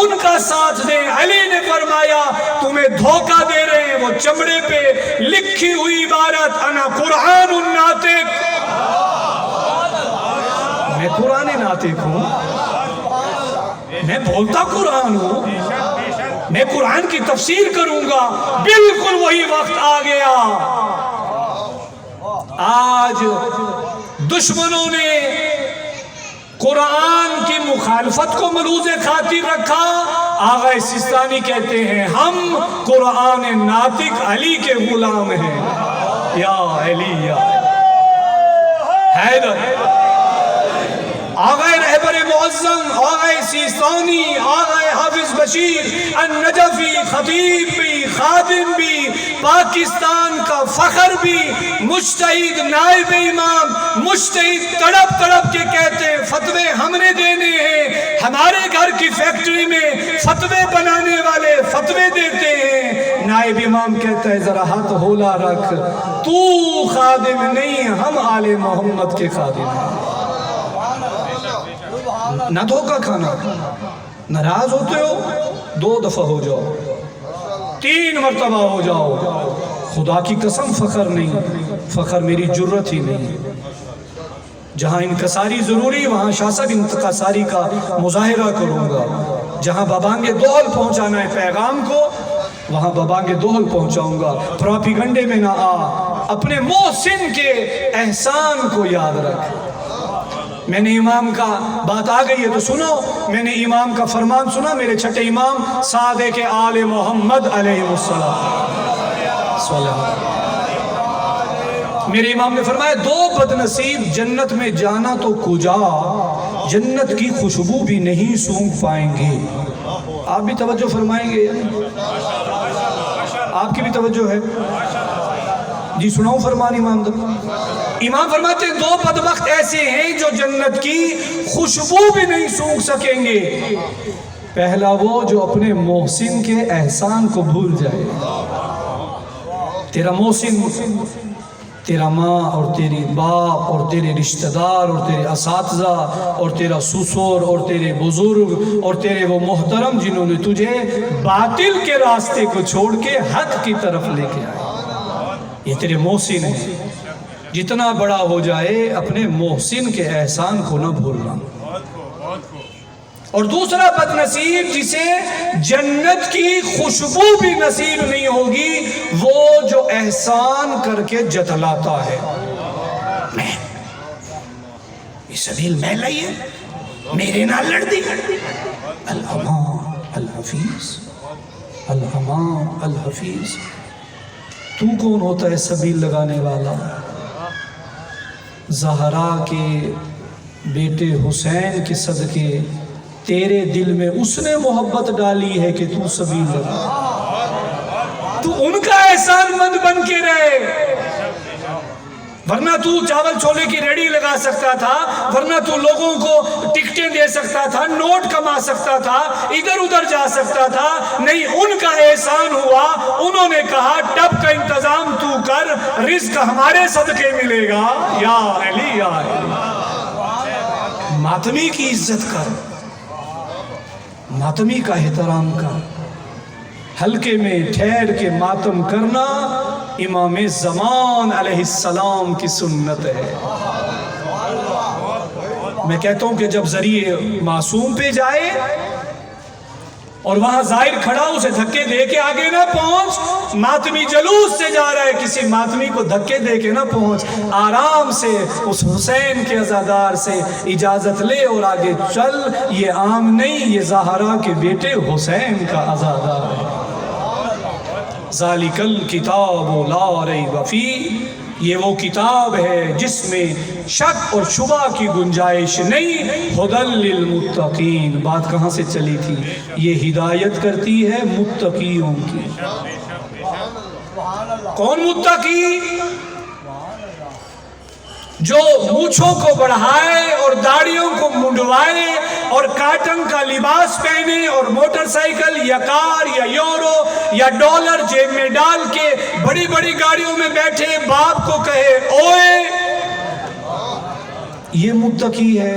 ان کا ساتھ دیں؟ علی نے فرمایا تمہیں دھوکہ دے رہے ہیں، وہ چمڑے پہ لکھی ہوئی عبارت انا قرآن الناطق، میں قرآن ناطق ہوں، میں بولتا قرآن ہوں، میں قرآن کی تفسیر کروں گا۔ بالکل وہی وقت آ گیا۔ آج دشمنوں نے قرآن کی مخالفت کو ملوز خاطر رکھا۔ آغا سیستانی کہتے ہیں ہم قرآن ناطق علی کے غلام ہیں۔ یا علی یا حیدر، آغا رہبر معظم، آغا سیستانی، آغا حافظ بشیر النجفی، خطیب بھی، خادم بھی، پاکستان کا فخر بھی، مجتہد، نائب امام، مجتہد تڑپ تڑپ کے کہتے ہیں فتوے ہم نے دینے ہیں، ہمارے گھر کی فیکٹری میں فتوے بنانے والے فتوے دیتے ہیں۔ نائب امام کہتا ہے ذرا ہاتھ ہولا رکھ، تو خادم نہیں، ہم آل محمد کے خادم ہیں۔ نہ دھوکہ کھانا، ناراض ہوتے ہو 2 دفعہ ہو جاؤ، 3 مرتبہ ہو جاؤ، خدا کی قسم فخر نہیں، فخر میری جرت ہی نہیں۔ جہاں انکساری ضروری وہاں شاہ صاحب انکساری کا مظاہرہ کروں گا، جہاں بابانگ دوہل پہنچانا ہے پیغام کو وہاں بابانگ دوہل پہنچاؤں گا۔ پروپیگنڈے میں نہ آ، اپنے محسن کے احسان کو یاد رکھ۔ میں نے امام کا بات آ گئی ہے تو سنو، میں نے امام کا فرمان سنا، میرے چھٹے امام صادق آل محمد علیہ السلام، میرے امام نے فرمایا 2 بدنصیب جنت میں جانا تو کجا، جنت کی خوشبو بھی نہیں سونگھ پائیں گے۔ آپ بھی توجہ فرمائیں گے؟ آپ کی بھی توجہ ہے؟ جی سناؤں فرمان امام دا؟ امام فرماتے ہیں 2 بدبخت ایسے ہیں جو جنت کی خوشبو بھی نہیں سونگھ سکیں گے۔ پہلا وہ جو اپنے محسن کے احسان کو بھول جائے۔ تیرا محسن، تیرا ماں اور تیری باپ اور تیرے رشتہ دار اور تیرے اساتذہ اور تیرا سسر اور تیرے بزرگ اور تیرے وہ محترم جنہوں نے تجھے باطل کے راستے کو چھوڑ کے حق کی طرف لے کے آئے، یہ تیرے محسن ہیں۔ جتنا بڑا ہو جائے اپنے محسن کے احسان کو نہ بھولنا۔ اور دوسرا بدنصیب جسے جنت کی خوشبو بھی نصیب نہیں ہوگی، وہ جو احسان کر کے جتلاتا ہے، میں یہ سبیل میں لئیے میرے نال لڑ دی، الحمان الحفیظ، الحمان الحفیظ۔ تو کون ہوتا ہے سبیل لگانے والا؟ زہرا کے بیٹے حسین کے صدقے تیرے دل میں اس نے محبت ڈالی ہے کہ تو سبیل لگا، تو ان کا احسان مند بن کے رہے، ورنہ تو چاول چھولے کی ریڑھی لگا سکتا تھا، ورنہ تو لوگوں کو ٹکٹیں دے سکتا تھا، نوٹ کما سکتا تھا، ادھر ادھر جا سکتا تھا۔ نہیں، ان کا احسان ہوا، انہوں نے کہا ٹب کا انتظام تو کر، رزق ہمارے صدقے ملے گا۔ یا علی یا علی، ماتمی کی عزت کر، ماتمی کا احترام کر، حلقے میں ٹھہر کے ماتم کرنا امام زمان علیہ السلام کی سنت ہے۔ میں کہتا ہوں کہ جب ذریعے معصوم پہ جائے اور وہاں ظاہر کھڑا اسے دھکے دے کے آگے نہ پہنچ، ماتمی جلوس سے جا رہا ہے، کسی ماتمی کو دھکے دے کے نہ پہنچ، آرام سے اس حسین کے عزادار سے اجازت لے اور آگے چل۔ یہ عام نہیں، یہ زہرا کے بیٹے حسین کا عزادار ہے۔ ذالک الکتاب لا ریب فیہ، یہ وہ کتاب ہے جس میں شک اور شبہ کی گنجائش نہیں۔ ھدی للمتقین، بات کہاں سے چلی تھی؟ یہ ہدایت کرتی ہے متقیوں کی۔ کون متقی؟ جو مونچھوں کو بڑھائے اور داڑھیوں کو منڈوائے اور کاٹن کا لباس پہنے اور موٹر سائیکل یا کار یا یورو یا ڈالر جیب میں ڈال کے بڑی بڑی گاڑیوں میں بیٹھے باپ کو کہے اوئے، یہ متقی ہے۔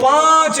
5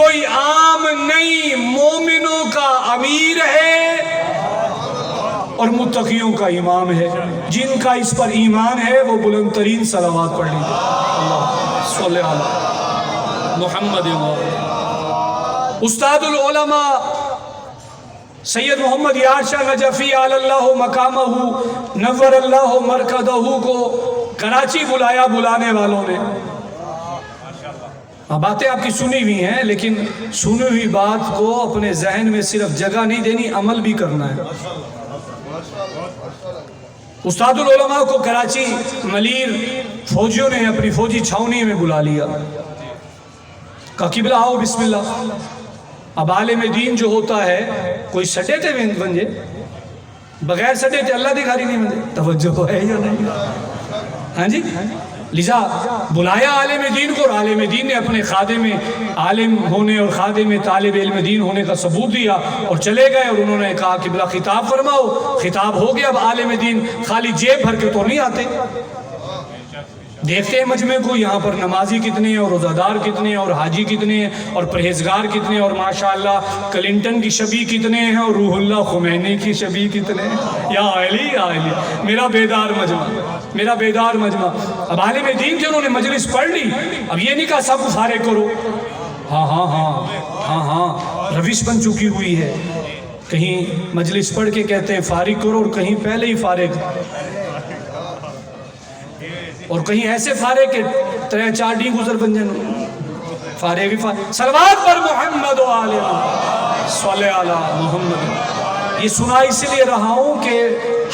کوئی عام نہیں، مومنوں کا امیر ہے اور متقیوں کا امام ہے۔ جن کا اس پر ایمان ہے وہ بلند ترین صلوات پڑھ لیجیے، اللہ صلی علی محمد۔ استاد العلماء سید محمد یار شاہ نجفی علی اللہ مقامہ نور اللہ مرکزہ کو کراچی بلایا بلانے والوں نے۔ باتیں آپ کی سنی ہوئی ہیں، لیکن سنی ہوئی بات کو اپنے ذہن میں صرف جگہ نہیں دینی، عمل بھی کرنا ہے۔ استاد العلماء کو کراچی ملیر فوجیوں نے اپنی فوجی چھاونی میں بلا لیا، کہا قبلہ آؤ بسم اللہ۔ اب عالم دین جو ہوتا ہے، کوئی سٹے تھے بنجے، بغیر سٹے تھے اللہ دکھاری نہیں بنجے، توجہ ہے یا نہیں؟ ہاں جی، لذا بلایا عالم دین کو، اور عالم دین نے اپنے خادم میں عالم ہونے اور خادم میں طالب علم دین ہونے کا ثبوت دیا اور چلے گئے، اور انہوں نے کہا قبلہ خطاب فرماؤ۔ خطاب ہو گیا۔ اب عالم دین خالی جیب بھر کے تو نہیں آتے، دیکھتے ہیں مجمع کو، یہاں پر نمازی کتنے ہیں اور روزہ کتنے ہیں اور حاجی کتنے ہیں اور پرہیزگار کتنے ہیں، اور ماشاءاللہ کلنٹن کی شبیہ کتنے ہیں اور روح اللہ خمینی کی شبیہ کتنے ہیں۔ یا علی یا علی، میرا بیدار مجمع، میرا بیدار مجمع۔ اب عالم دین جو انہوں نے مجلس پڑھ لی، اب یہ نہیں کہا سب کو فارغ کرو، ہاں ہاں ہاں ہاں ہاں، روش بن چکی ہوئی ہے، کہیں مجلس پڑھ کے کہتے ہیں فارغ کرو اور کہیں پہلے ہی فارغ، اور کہیں ایسے فارغ کہ 3-4 ڈی گزر بن جائیں، فارغ ہی فارغ۔ صلوات پر محمد و آل صلی علی محمد۔ یہ سنا اس لیے رہا ہوں کہ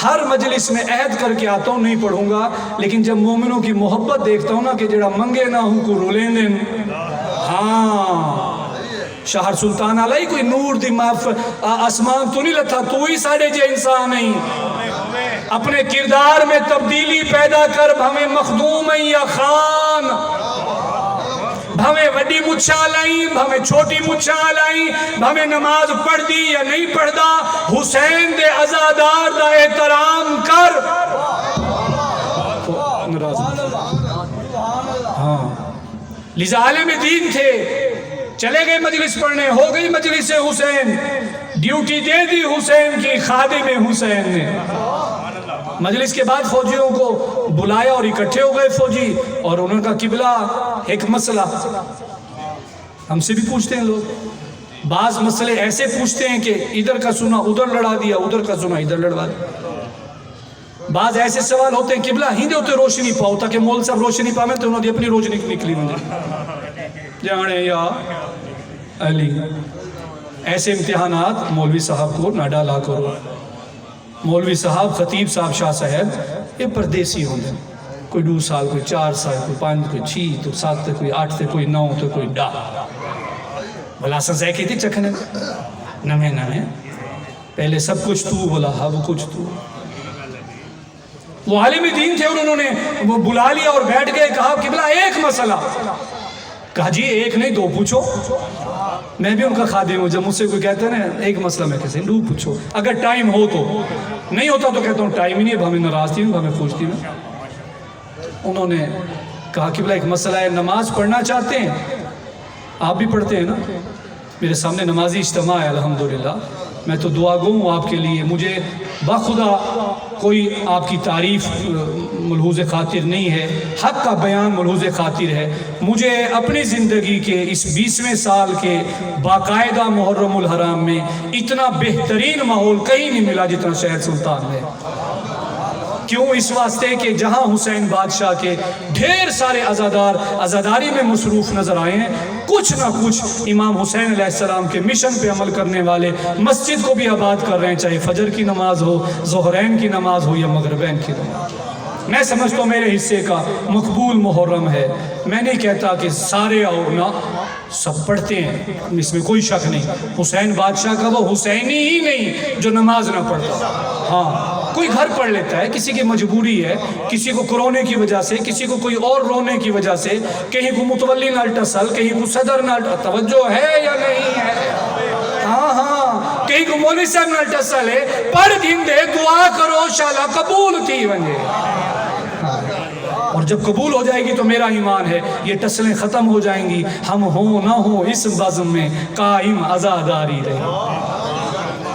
ہر مجلس میں عہد کر کے آتا ہوں، نہیں پڑھوں گا، لیکن جب مومنوں کی محبت دیکھتا ہوں نا کہ جڑا منگے نہ ہوں کو رولیں دن، ہاں شہر سلطان علیہ کوئی نور دی آسمان تو نہیں لتھا، تو ہی ساڑھے جے انسان نہیں، اپنے کردار میں تبدیلی پیدا کر، بھویں مخدوم ہیں یا خان، بھویں وڈی مچھا لائیں بھویں چھوٹی مچھا لائیں، بھویں نماز پڑھ دی یا نہیں پڑھ دا، حسین دے عزادار دا احترام کر۔ ہاں لذا عالم دین تھے، چلے گئے مجلس پڑھنے، ہو گئی مجلس حسین، ڈیوٹی دے دی حسین کی خادم حسین نے۔ مجلس کے بعد فوجیوں کو بلایا اور اکٹھے ہو گئے فوجی، اور انہوں نے کہا قبلہ ایک مسئلہ، ہم سے بھی پوچھتے ہیں لوگ، بعض مسئلے ایسے پوچھتے ہیں کہ ادھر کا سنا ادھر لڑا دیا، ادھر کا سنا ادھر لڑوا دیا۔ بعض ایسے سوال ہوتے ہیں قبلہ ہی دے ہوتے روشنی پاؤ، تاکہ مول صاحب روشنی پاؤں تو انہوں نے اپنی روشنی نکلی مجھے جانے یا علی۔ ایسے امتحانات مولوی صاحب کو نہ ڈالا کرو۔ مولوی صاحب، خطیب صاحب، شاہ صاحب یہ پردیسی ہوندے، کوئی 2 سال، کوئی 4 سال، کوئی 5، کوئی 6، تو 7، کوئی 8، کوئی 9، تو کوئی 10۔ بلا سزائے کی تھی چکھنے نمیں نمیں، پہلے سب کچھ تو بولا، اب کچھ تو۔ وہ عالم دین تھے اور انہوں نے وہ بلا لیا اور بیٹھ گئے، کہا قبلہ ایک مسئلہ، کہا جی ایک نہیں 2 پوچھو، میں بھی ان کا خادم ہوں، جب مجھ سے کوئی کہتا ہے نا ایک مسئلہ میں کہتے ہیں 2 پوچھو، اگر ٹائم ہو تو، نہیں ہوتا تو کہتا ہوں ٹائم ہی نہیں ہے، ہمیں ناراض تھی ہوں، ہمیں پوچھتی ہوں۔ انہوں نے کہا قبلہ ایک مسئلہ ہے، نماز پڑھنا چاہتے ہیں، آپ بھی پڑھتے ہیں نا، میرے سامنے نمازی اجتماع ہے الحمدللہ، میں تو دعا گو ہوں آپ کے لیے، مجھے بخدا کوئی آپ کی تعریف ملحوظ خاطر نہیں ہے، حق کا بیان ملحوظ خاطر ہے۔ مجھے اپنی زندگی کے اس 20ویں سال کے باقاعدہ محرم الحرام میں اتنا بہترین ماحول کہیں نہیں ملا جتنا شہر سلطان میں۔ کیوں؟ اس واسطے کہ جہاں حسین بادشاہ کے ڈھیر سارے عزادار عزاداری میں مصروف نظر آئے ہیں، کچھ نہ کچھ امام حسین علیہ السلام کے مشن پہ عمل کرنے والے مسجد کو بھی آباد کر رہے ہیں، چاہے فجر کی نماز ہو، ظہرین کی نماز ہو یا مغربین کی نماز۔ میں سمجھتا ہوں میرے حصے کا مقبول محرم ہے۔ میں نہیں کہتا کہ سارے آؤ نہ، سب پڑھتے ہیں، اس میں کوئی شک نہیں۔ حسین بادشاہ کا وہ حسینی ہی نہیں جو نماز نہ پڑھتا، ہاں کوئی گھر پڑھ لیتا ہے، کسی کی مجبوری ہے، کسی کو کرونے کی وجہ سے، کسی کو کوئی اور رونے کی وجہ سے، کہیں کو متولی نہ ٹسل، کہیں کو صدر نہ توجہ ہے یا نہیں ہے، ہاں ہاں کہیں کو مولوی صاحب نہ ٹسل ہے، پڑھ دن دے دعا کرو شالا قبول تھی ونجے۔ اور جب قبول ہو جائے گی تو میرا ایمان ہے یہ ٹسلیں ختم ہو جائیں گی، ہم ہوں نہ ہوں اس بزم میں قائم عزاداری رہے،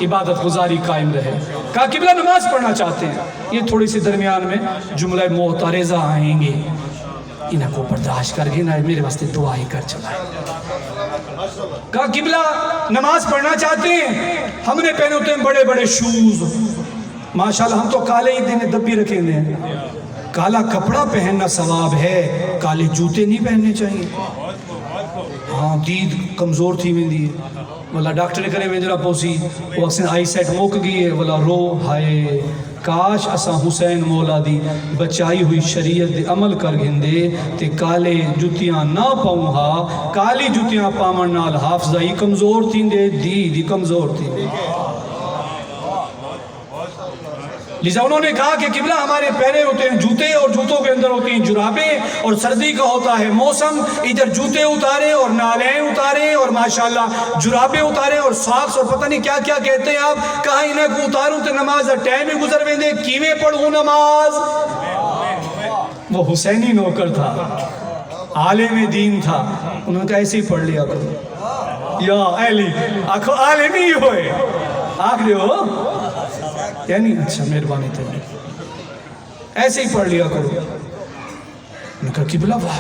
عبادت گزاری قائم رہے۔ کہا قبلہ نماز پڑھنا چاہتے ہیں، یہ تھوڑی سی درمیان میں جملہ معترضہ آئیں گے، انہیں کو برداشت کر گے نہ میرے واسطے دعا ہی کر چلائے۔ کہا قبلہ نماز پڑھنا چاہتے ہیں، ہم نے پہنے ہوتے ہیں بڑے بڑے شوز، ماشاءاللہ ہم تو کالے ہی دن دبی رکھیں دیں، کالا کپڑا پہننا ثواب ہے، کالے جوتے نہیں پہننے چاہیے۔ ہاں دید کمزور تھی میں دی والا ڈاکٹر کرے میں جرا پوسی وہ اکسن آئی سیٹ موک گئی ہے والا رو ہائے کاش اسا حسین مولا دی بچائی ہوئی شریعت دے عمل کر گھندے تے کالے جتیاں نہ پاؤں ہا، کالی جتیاں پامن نال حافظائی کمزور تھی دے دی کمزور تھی دے۔ لذا انہوں نے کہا کہ قبلہ ہمارے پہنے ہوتے ہیں جوتے اور جوتوں کے اندر ہوتی ہیں جرابیں، اور سردی کا ہوتا ہے موسم، ادھر جوتے اتارے اور نالین اتارے اور ماشاءاللہ جرابیں اتارے اور ساکس اور پتہ نہیں کیا کیا کہتے ہیں آپ، کہا انہیں کو اتاروں تے نماز ٹائم ہی گزر ویندے کیویں پڑھوں نماز۔ وہ حسینی نوکر تھا، عالم دین تھا، انہوں نے کہا ایسے ہی پڑھ لیا کرو یا علی آنکھو عالم ہی ہوئے آنکھ دے ہو یعنی اچھا مہربانی تھے ایسے ہی پڑھ لیا کرو۔ میں نے کہا قبلہ واہ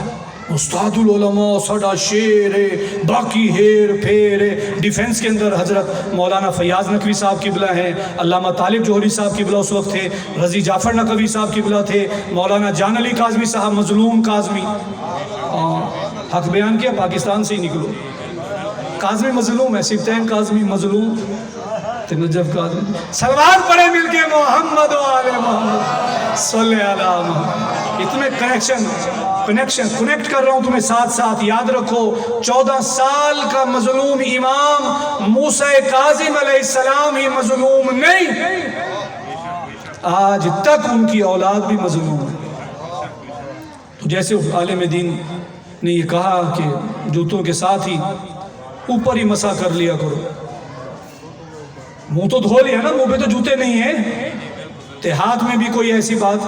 استاد العلماء ساڈا شیر ہے، باقی ہیر پھیر ہے۔ ڈیفنس کے اندر حضرت مولانا فیاض نقوی صاحب قبلہ ہیں، علامہ طالب جوہری صاحب قبلہ اس وقت تھے، رضی جعفر نقوی صاحب قبلہ تھے، مولانا جان علی کاظمی صاحب مظلوم کاظمی، حق بیان کیا پاکستان سے ہی نکلو، کاظمی مظلوم ہے، سبتین کاظمی مظلوم، نجف کاظمی، سلوات پڑھے مل کے محمد و آل محمد صلی اللہ علیہ وسلم۔ اتنے کنیکٹ کر رہا ہوں تمہیں ساتھ ساتھ، یاد رکھو 14 سال کا مظلوم امام موسیٰ کاظم علیہ السلام ہی مظلوم نہیں، آج تک ان کی اولاد بھی مظلوم ہے۔ تو جیسے عالم دین نے یہ کہا کہ جوتوں کے ساتھ ہی اوپر ہی مسا کر لیا کرو، منہ تو دھو لیا نا، منہ پہ تو جوتے نہیں ہیں، تے ہاتھ میں بھی کوئی ایسی بات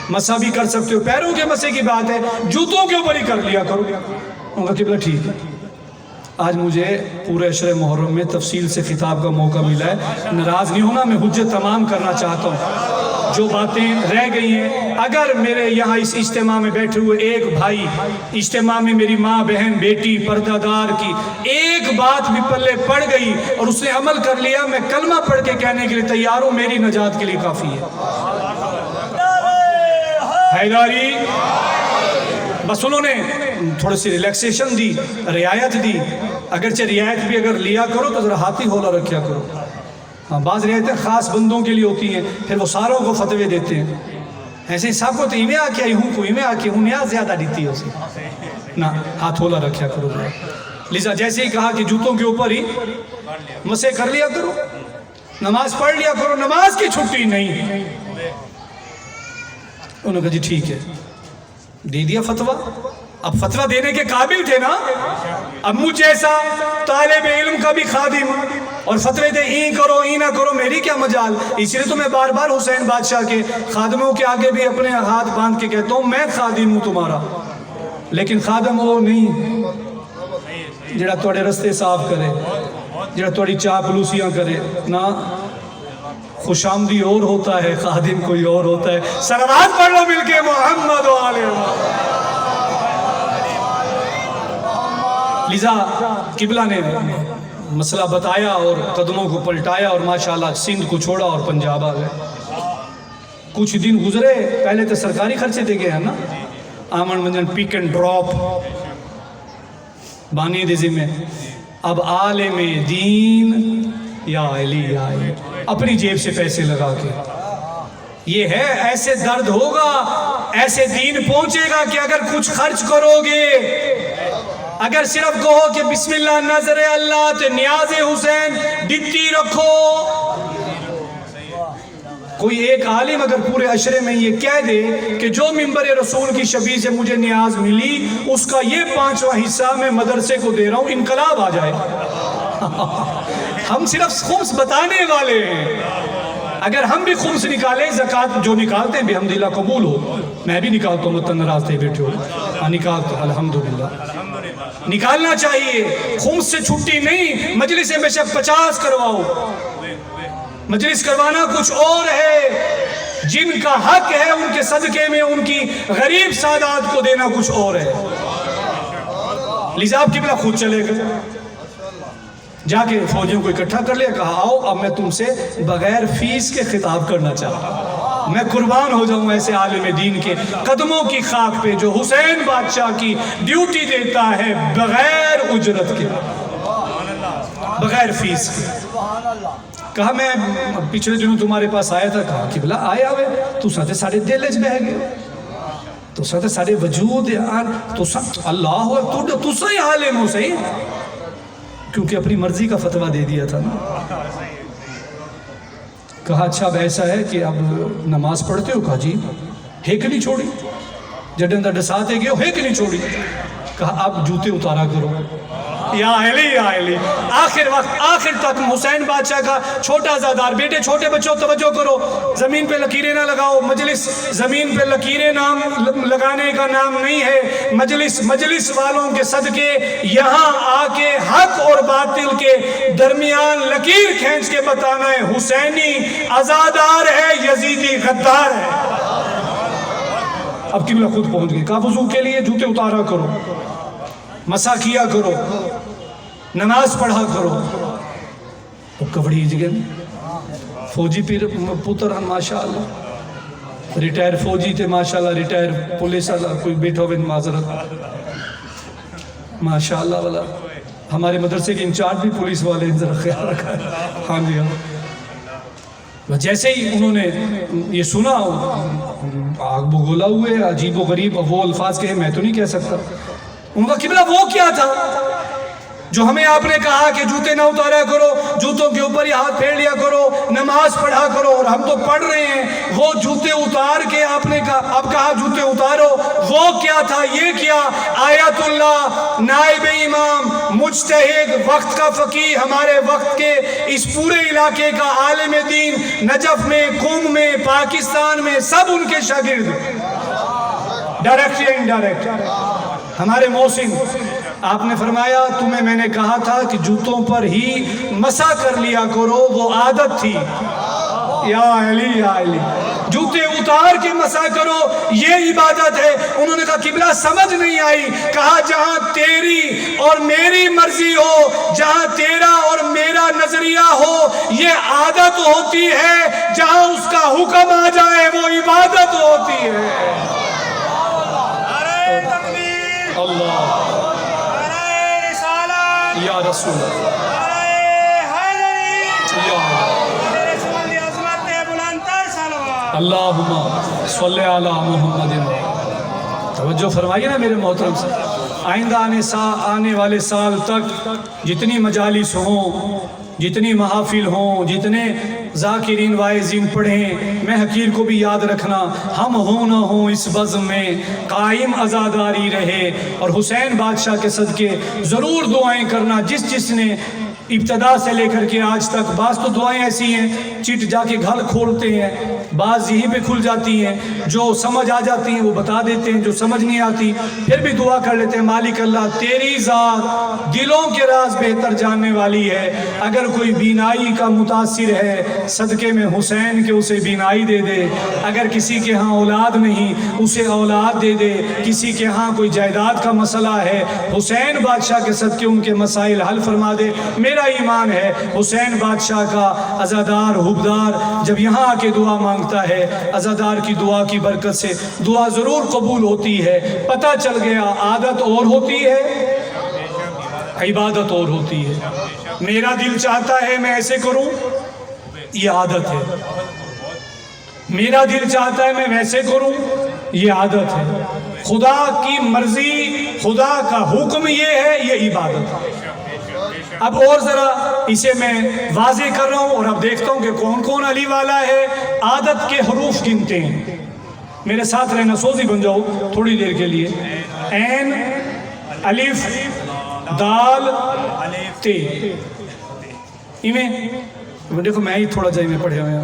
مسا بھی کر سکتے ہو، پیروں کے مسے کی بات ہے جوتوں کے اوپر ہی کر لیا کرو۔ انہوں نے کہا قبلہ ٹھیک ہے۔ آج مجھے پورے عشر محرم میں تفصیل سے خطاب کا موقع ملا ہے، ناراض نہیں ہونا، میں حجت تمام کرنا چاہتا ہوں، جو باتیں رہ گئی ہیں اگر میرے یہاں اس اجتماع میں بیٹھے ہوئے ایک بھائی، اجتماع میں میری ماں بہن بیٹی پردہ دار کی ایک بات بھی پلے پڑ گئی اور اس نے عمل کر لیا، میں کلمہ پڑھ کے کہنے کے لیے تیار ہوں، میری نجات کے لیے کافی ہے۔ حیداری بس انہوں نے تھوڑی سی ریلیکسیشن دی، رعایت دی، اگرچہ رعایت بھی اگر لیا کرو تو ذرا ہاتھی ہولا رکھیا کرو۔ ہاں بعض رعایتیں خاص بندوں کے لیے ہوتی ہیں، پھر وہ ساروں کو فتوے دیتے ہیں، ایسے ہی سب کو تو ایمیں آکے آئی ہوں کو ایمیں آکے ہوں نیاز زیادہ دیتی ہے اسے نہ، ہاتھ ہولا رکھیا کرو۔ لذا جیسے ہی کہا کہ جوتوں کے اوپر ہی مسے کر لیا کرو، نماز پڑھ لیا کرو، نماز کی چھٹی نہیں۔ انہوں نے کہا جی ٹھیک ہے، دے دیا فتویٰ۔ اب فتویٰ دینے کے قابل تھے نا، اب مجھ جیسا طالب علم کا بھی خادم اور فتوے دے این کرو این نہ کرو، میری کیا مجال۔ اسی لیے تو میں بار بار حسین بادشاہ کے خادموں کے آگے بھی اپنے ہاتھ باندھ کے کہتا ہوں میں خادم ہوں تمہارا، لیکن خادم وہ نہیں جڑا توڑے رستے صاف کرے، جڑا توڑی چاپلوسیاں کرے نا، خوش آمدی اور ہوتا ہے، خادم کوئی اور ہوتا ہے۔ صلوات پڑھ لو مل کے محمد و آل محمد۔ لذا قبلہ نے مسئلہ بتایا اور قدموں کو پلٹایا اور ماشاءاللہ سندھ کو چھوڑا اور پنجاب آ گئے۔ کچھ دن گزرے، پہلے تو سرکاری خرچے دے گئے ہیں نا، آمن منجن پیک اینڈ ڈراپ بانی دے ذمہ، اب عالم دین یا علی یا علی اپنی جیب سے پیسے لگا کے، یہ ہے ایسے درد ہوگا، ایسے دین پہنچے گا کہ اگر کچھ خرچ کرو گے، اگر صرف کہو کہ بسم اللہ نظر اللہ تو نیاز حسین ڈٹی رکھو۔ کوئی ایک عالم اگر پورے عشرے میں یہ کہہ دے کہ جو منبر رسول کی شفیع سے مجھے نیاز ملی اس کا یہ 5واں حصہ میں مدرسے کو دے رہا ہوں، انقلاب آ جائے۔ ہم صرف خمس بتانے والے ہیں، اگر ہم بھی خمس نکالیں، زکوٰۃ جو نکالتے ہیں بحمدللہ قبول ہو، میں بھی نکالتا ہوں، مت ناراض تھے بیٹھے ہو، ہاں نکالتا ہوں الحمدللہ، نکالنا چاہیے، خمس سے چھٹی نہیں، مجلس بے شک 50 کرواؤ، مجلس کروانا کچھ اور ہے، جن کا حق ہے ان کے صدقے میں ان کی غریب سادات کو دینا کچھ اور ہے، لذا آپ قبلہ خود چلے گئے، جا کے فوجیوں کو اکٹھا کر لیا، کہا آؤ اب میں تم سے بغیر فیس کے خطاب کرنا چاہتا ہوں، میں قربان ہو جاؤں ایسے عالم دین کے قدموں کی خاک پہ جو حسین بادشاہ کی ڈیوٹی دیتا ہے بغیر اجرت کے، بغیر فیس کے۔ کہا میں پچھلے دنوں تمہارے پاس آیا تھا، کہا قبلہ آیا ہوئے تو ساتھے ساڑھے دل اچ بہ گئے، تو ساتھے ساڑھے وجود تو اللہ ہو تو صحیح عالم ہو صحیح، کیونکہ اپنی مرضی کا فتویٰ دے دیا تھا نا۔ کہا اچھا اب ایسا ہے کہ اب نماز پڑھتے ہو؟ کہا جی، ہیک نہیں چھوڑی، جڈن دا ڈساتے گئے ہو ہیک نہیں چھوڑی۔ کہا اب جوتے اتارا کرو، یا علی یا علی، آخر وقت آخر تک حسین بادشاہ کا چھوٹا زادار، بیٹے چھوٹے بچوں توجہ کرو، زمین پہ لکیریں نہ لگاؤ، مجلس زمین پہ لکیریں نام لگانے کا نام نہیں ہے، مجلس والوں کے صدقے یہاں آ کے حق اور باطل کے درمیان لکیر کھینچ کے بتانا ہے حسینی عزادار ہے، یزیدی غدار ہے۔ اب قبلہ خود پہنچ گئے، کہا وضو کے لیے جوتے اتارا کرو، مسا کیا کرو، نماز پڑھا کرو، تو کبڑی جگن فوجی پیر پتر ہیں ماشاءاللہ، ریٹائر فوجی تھے ماشاءاللہ، ریٹائر پولیس والا کوئی بیٹھا ہوئے معذرت ماشاءاللہ والا، ہمارے مدرسے کے انچارج بھی پولیس والے ہیں، ذرا خیال رکھا ہے، ہاں جی ہاں۔ جیسے ہی انہوں نے یہ سنا، آگ بگولا ہوئے عجیب و غریب وہ الفاظ کہے میں تو نہیں کہہ سکتا، ان کا قبلہ وہ کیا تھا جو ہمیں آپ نے کہا کہ جوتے نہ اتارا کرو، جوتوں کے اوپر ہی ہاتھ پھیر لیا کرو، نماز پڑھا کرو، اور ہم تو پڑھ رہے ہیں، وہ جوتے اتار کے آپ نے کہا اب کہا جوتے اتارو، وہ کیا تھا؟ یہ کیا آیت اللہ، نائب امام، مجتہد، وقت کا فقیہ، ہمارے وقت کے اس پورے علاقے کا عالم دین، نجف میں، قم میں، پاکستان میں، سب ان کے شاگرد، ڈائریکٹ یا انڈائریکٹ۔ ہمارے محسن آپ نے فرمایا تمہیں میں نے کہا تھا کہ جوتوں پر ہی مسا کر لیا کرو، وہ عادت تھی، یا علی یا علی، جوتے اتار کے مسا کرو یہ عبادت ہے۔ انہوں نے کہا قبلہ سمجھ نہیں آئی، کہا جہاں تیری اور میری مرضی ہو، جہاں تیرا اور میرا نظریہ ہو یہ عادت ہوتی ہے، جہاں اس کا حکم آ جائے وہ عبادت ہوتی ہے۔ اللہ یا رسول اللہم صلی علی محمد۔ توجہ فرمائیے نا میرے محترم سے، آئندہ آنے والے سال تک جتنی مجالس ہوں، جتنی محافل ہوں، جتنے ذاکرین واعظین پڑھیں، میں حقیر کو بھی یاد رکھنا، ہم ہوں نہ ہوں اس بزم میں قائم عزاداری رہے، اور حسین بادشاہ کے صدقے ضرور دعائیں کرنا، جس نے ابتدا سے لے کر کے آج تک۔ بعض تو دعائیں ایسی ہیں چٹ جا کے گھر کھولتے ہیں، بعض یہیں پہ کھل جاتی ہیں، جو سمجھ آ جاتی ہیں وہ بتا دیتے ہیں، جو سمجھ نہیں آتی پھر بھی دعا کر لیتے ہیں، مالک اللہ تیری ذات دلوں کے راز بہتر جاننے والی ہے، اگر کوئی بینائی کا متاثر ہے صدقے میں حسین کے اسے بینائی دے دے، اگر کسی کے ہاں اولاد نہیں اسے اولاد دے دے، کسی کے ہاں کوئی جائیداد کا مسئلہ ہے حسین بادشاہ کے صدقے ان کے مسائل حل فرما دے۔ میرا ایمان ہے حسین بادشاہ کا عزادار حبدار جب یہاں آ کے دعا مانگتا ہے، عزادار کی دعا کی برکت سے دعا ضرور قبول ہوتی ہے۔ پتہ چل گیا عادت اور ہوتی ہے، عبادت اور ہوتی ہے۔ میرا دل چاہتا ہے میں ایسے کروں، یہ عادت ہے، میرا دل چاہتا ہے میں ویسے کروں، یہ عادت ہے۔ خدا کی مرضی، خدا کا حکم یہ ہے، یہ عبادت ہے۔ اب اور ذرا اسے میں واضح کر رہا ہوں، اور اب دیکھتا ہوں کہ کون کون علی والا ہے۔ عادت کے حروف گنتے ہیں، میرے ساتھ رہنا، سوزی بن جاؤ تھوڑی دیر کے لیے۔ عین، الف، دال، تے، دیکھو میں ہی تھوڑا جائے میں پڑھے ہوئے ہیں،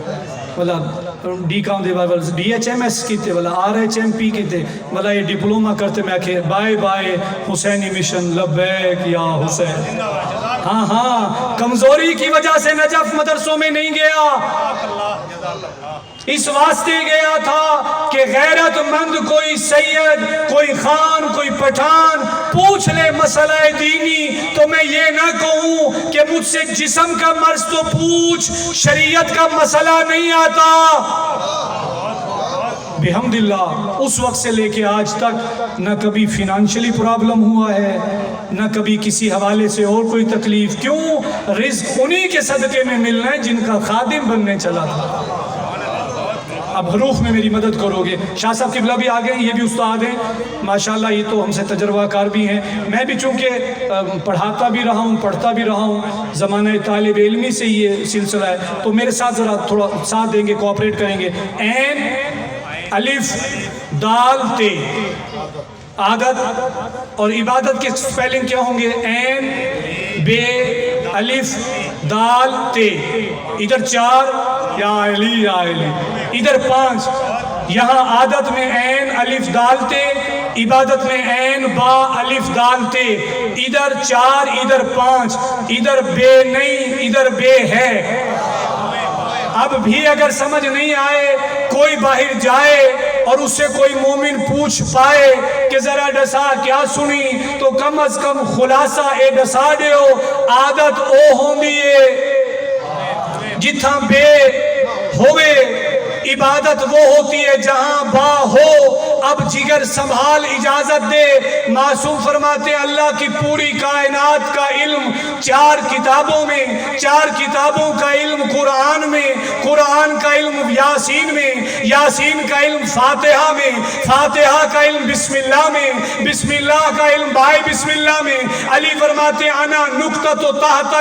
والا DHMS کیتے والا RHMP کیتے والا یہ ڈپلوما کرتے میں کہ بائے بائے حسینی مشن لبیک یا حسین. ہاں ہاں کمزوری کی وجہ سے نجف مدرسوں میں نہیں گیا، اس واسطے گیا تھا کہ غیرت مند کوئی سید، کوئی خان، کوئی پٹھان پوچھ لے مسئلہ دینی تو میں یہ نہ کہوں کہ مجھ سے جسم کا مرض تو پوچھ، شریعت کا مسئلہ نہیں آتا. بحمداللہ اس وقت سے لے کے آج تک نہ کبھی فینانشلی پرابلم ہوا ہے، نہ کبھی کسی حوالے سے اور کوئی تکلیف. کیوں؟ رزق انہی کے صدقے میں ملنا ہے جن کا خادم بننے چلا تھا. اب حروف میں میری مدد کرو گے. شاہ صاحب قبلہ بھی آ گئے، یہ بھی استاد ہیں ماشاءاللہ، یہ تو ہم سے تجربہ کار بھی ہیں. میں بھی چونکہ پڑھاتا بھی رہا ہوں، پڑھتا بھی رہا ہوں، زمانہ طالب علمی سے یہ سلسلہ ہے، تو میرے ساتھ ذرا تھوڑا ساتھ دیں گے، کوآپریٹ کریں گے. عین الف دال تے، عادت اور عبادت کے سپیلنگ کیا ہوں گے؟ عین بے الف دال تے. ادھر 4 یا علی یا علی، ادھر 5. یہاں عادت میں عین الف دال تے، عبادت میں عین با الف دال تے. ادھر 4 ادھر 5، ادھر بے نہیں ادھر بے ہے. اب بھی اگر سمجھ نہیں آئے، کوئی باہر جائے اور اس سے کوئی مومن پوچھ پائے کہ ذرا ڈسا کیا سنی، تو کم از کم خلاصہ اے ڈسا دیو عادت او ہوں دیئے جتھاں بے ہوئے، عبادت وہ ہوتی ہے جہاں با ہو. اب جگر سنبھال اجازت دے. معصوم فرماتے اللہ کی پوری کائنات کا علم 4 کتابوں میں، 4 کتابوں کا علم قرآن میں، قرآن کا علم یاسین میں، یاسین کا علم فاتحہ میں، فاتحہ کا علم بسم اللہ میں، بسم اللہ کا علم بائے بسم اللہ میں. علی فرماتے انا نکتۃ تحت